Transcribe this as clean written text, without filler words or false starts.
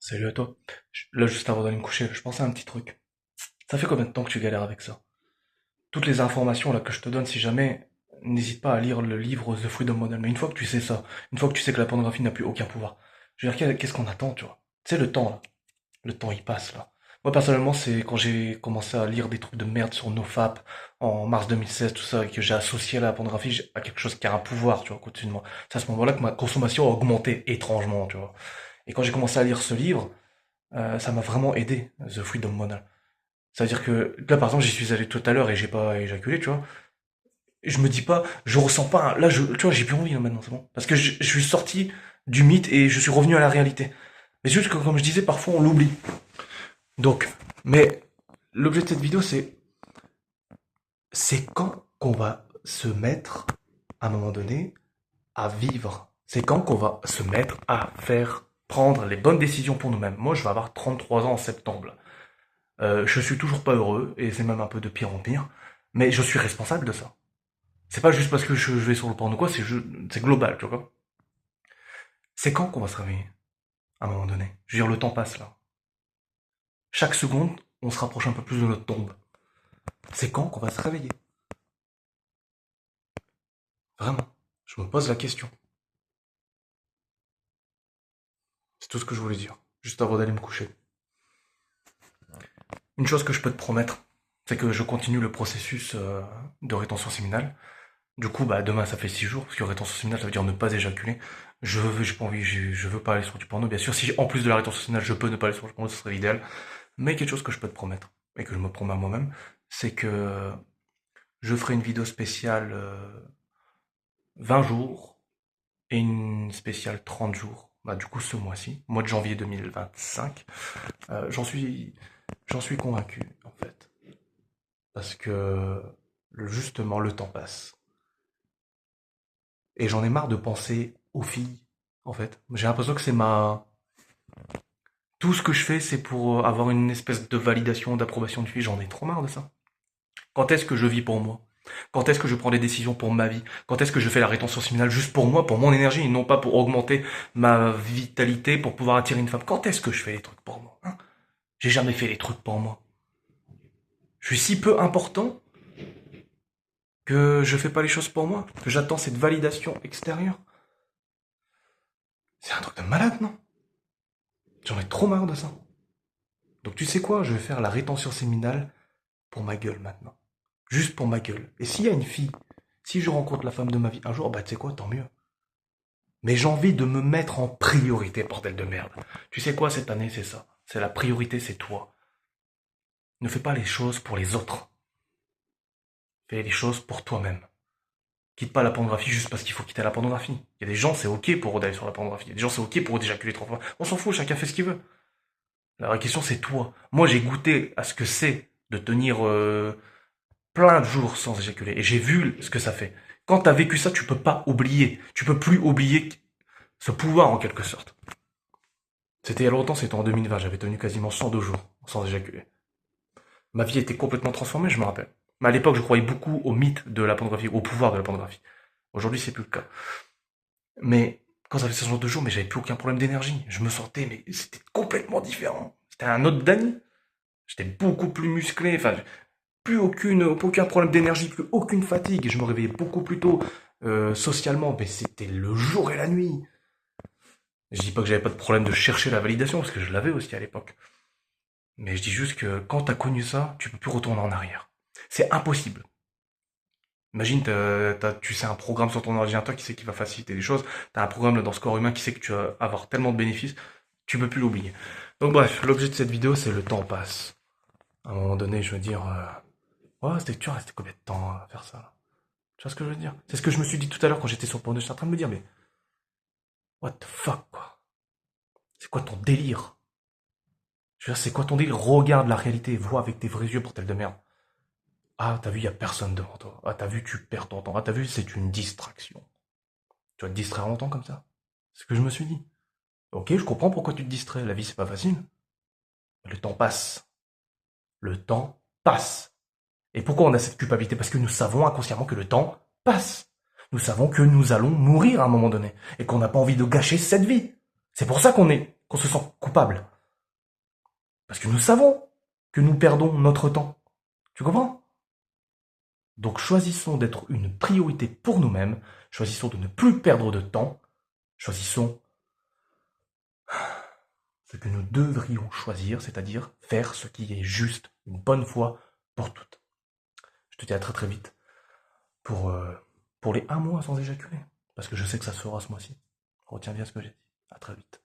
Salut à toi. Là, juste avant d'aller me coucher, je pensais à un petit truc. Ça fait combien de temps que tu galères avec ça? Toutes les informations là que je te donne, si jamais, n'hésite pas à lire le livre The Freedom Model. Mais une fois que tu sais ça, une fois que tu sais que la pornographie n'a plus aucun pouvoir, je veux dire, qu'est-ce qu'on attend, tu vois? Tu sais, le temps là, le temps il passe là. Moi personnellement, c'est quand j'ai commencé à lire des trucs de merde sur NoFap en mars 2016, tout ça, et que j'ai associé la pornographie à quelque chose qui a un pouvoir, tu vois, au-dessus de moi. C'est à ce moment-là que ma consommation a augmenté étrangement, tu vois. Et quand j'ai commencé à lire ce livre, ça m'a vraiment aidé, The Freedom Model. C'est-à-dire que là, par exemple, j'y suis allé tout à l'heure et j'ai pas éjaculé, tu vois. Et je me dis pas, je ressens pas, là, tu vois, j'ai plus envie là, maintenant, c'est bon. Parce que je suis sorti du mythe et je suis revenu à la réalité. Mais c'est juste que, comme je disais, parfois on l'oublie. Donc, mais l'objet de cette vidéo, c'est quand qu'on va se mettre, à un moment donné, à vivre. C'est quand qu'on va se mettre à faire prendre les bonnes décisions pour nous-mêmes. Moi, je vais avoir 33 ans en septembre. Je suis toujours pas heureux, et c'est même un peu de pire en pire, mais je suis responsable de ça. C'est pas juste parce que je vais sur le porno quoi, c'est global, tu vois. C'est quand qu'on va se réveiller, à un moment donné? Je veux dire, le temps passe là. Chaque seconde, on se rapproche un peu plus de notre tombe. C'est quand qu'on va se réveiller? Vraiment. Je me pose la question. C'est tout ce que je voulais dire, juste avant d'aller me coucher. Une chose que je peux te promettre, c'est que je continue le processus de rétention séminale. Du coup, bah, demain, ça fait 6 jours, parce que rétention séminale, ça veut dire ne pas éjaculer. J'ai pas envie, je veux pas aller sur du porno. Bien sûr, si en plus de la rétention séminale, je peux ne pas aller sur du porno, ce serait l'idéal. Mais quelque chose que je peux te promettre, et que je me promets à moi-même, c'est que je ferai une vidéo spéciale 20 jours, et une spéciale 30 jours. Bah, du coup, ce mois-ci, mois de janvier 2025. Euh, j'en suis, j'en suis convaincu, en fait. Parce que, justement, le temps passe. Et j'en ai marre de penser aux filles, en fait. J'ai l'impression que c'est ma... Tout ce que je fais, c'est pour avoir une espèce de validation, d'approbation de filles. J'en ai trop marre de ça. Quand est-ce que je vis pour moi? Quand est-ce que je prends des décisions pour ma vie? Quand est-ce que je fais la rétention séminale juste pour moi, pour mon énergie, et non pas pour augmenter ma vitalité, pour pouvoir attirer une femme? Quand est-ce que je fais les trucs pour moi, hein? J'ai jamais fait les trucs pour moi. Je suis si peu important que je fais pas les choses pour moi, que j'attends cette validation extérieure. C'est un truc de malade, non? J'en ai trop marre de ça. Donc tu sais quoi, je vais faire la rétention séminale pour ma gueule maintenant. Juste pour ma gueule. Et s'il y a une fille, si je rencontre la femme de ma vie un jour, bah tu sais quoi, tant mieux. Mais j'ai envie de me mettre en priorité, bordel de merde. Tu sais quoi, cette année, c'est ça. C'est la priorité, c'est toi. Ne fais pas les choses pour les autres. Fais les choses pour toi-même. Quitte pas la pornographie juste parce qu'il faut quitter la pornographie. Il y a des gens, c'est ok pour eux d'aller sur la pornographie. Il y a des gens, c'est ok pour eux d'éjaculer 3 fois. On s'en fout, chacun fait ce qu'il veut. La vraie question, c'est toi. Moi, j'ai goûté à ce que c'est de tenir plein de jours sans éjaculer. Et j'ai vu ce que ça fait. Quand t'as vécu ça, tu peux pas oublier. Tu peux plus oublier ce pouvoir en quelque sorte. C'était il y a longtemps, c'était en 2020. J'avais tenu quasiment 102 jours sans éjaculer. Ma vie était complètement transformée, je me rappelle. Mais à l'époque, je croyais beaucoup au mythe de la pornographie, au pouvoir de la pornographie. Aujourd'hui, c'est plus le cas. Mais quand ça fait 62 jours, mais j'avais plus aucun problème d'énergie. Je me sentais, mais c'était complètement différent. C'était un autre Dany. J'étais beaucoup plus musclé. Enfin, aucun problème d'énergie, plus aucune fatigue. Je me réveillais beaucoup plus tôt socialement, mais c'était le jour et la nuit. Je dis pas que j'avais pas de problème de chercher la validation, parce que je l'avais aussi à l'époque. Mais je dis juste que quand t'as connu ça, tu peux plus retourner en arrière. C'est impossible. Imagine, tu sais un programme sur ton ordinateur qui sait qu'il va faciliter les choses. T'as un programme là, dans ce corps humain qui sait que tu vas avoir tellement de bénéfices, tu peux plus l'oublier. Donc bref, l'objet de cette vidéo, c'est le temps passe. À un moment donné, je veux dire, ouais, tu restes combien de temps à faire ça? Tu vois ce que je veux dire? C'est ce que je me suis dit tout à l'heure quand j'étais sur le porno. J'étais en train de me dire, mais what the fuck, quoi? C'est quoi ton délire? Je veux dire, c'est quoi ton délire? Regarde la réalité, vois avec tes vrais yeux, bordel de merde. Ah, t'as vu, y a personne devant toi. Ah, t'as vu, tu perds ton temps. Ah, t'as vu, c'est une distraction. Tu vas te distraire longtemps comme ça? C'est ce que je me suis dit. Ok, je comprends pourquoi tu te distrais. La vie, c'est pas facile. Mais le temps passe. Le temps passe. Et pourquoi on a cette culpabilité? Parce que nous savons inconsciemment que le temps passe. Nous savons que nous allons mourir à un moment donné. Et qu'on n'a pas envie de gâcher cette vie. C'est pour ça qu'on se sent coupable. Parce que nous savons que nous perdons notre temps. Tu comprends? Donc choisissons d'être une priorité pour nous-mêmes, choisissons de ne plus perdre de temps, choisissons ce que nous devrions choisir, c'est-à-dire faire ce qui est juste, une bonne fois pour toutes. Je te dis à très très vite pour, pour les 1 mois sans éjaculer, parce que je sais que ça se fera ce mois-ci. Retiens bien ce que j'ai dit. À très vite.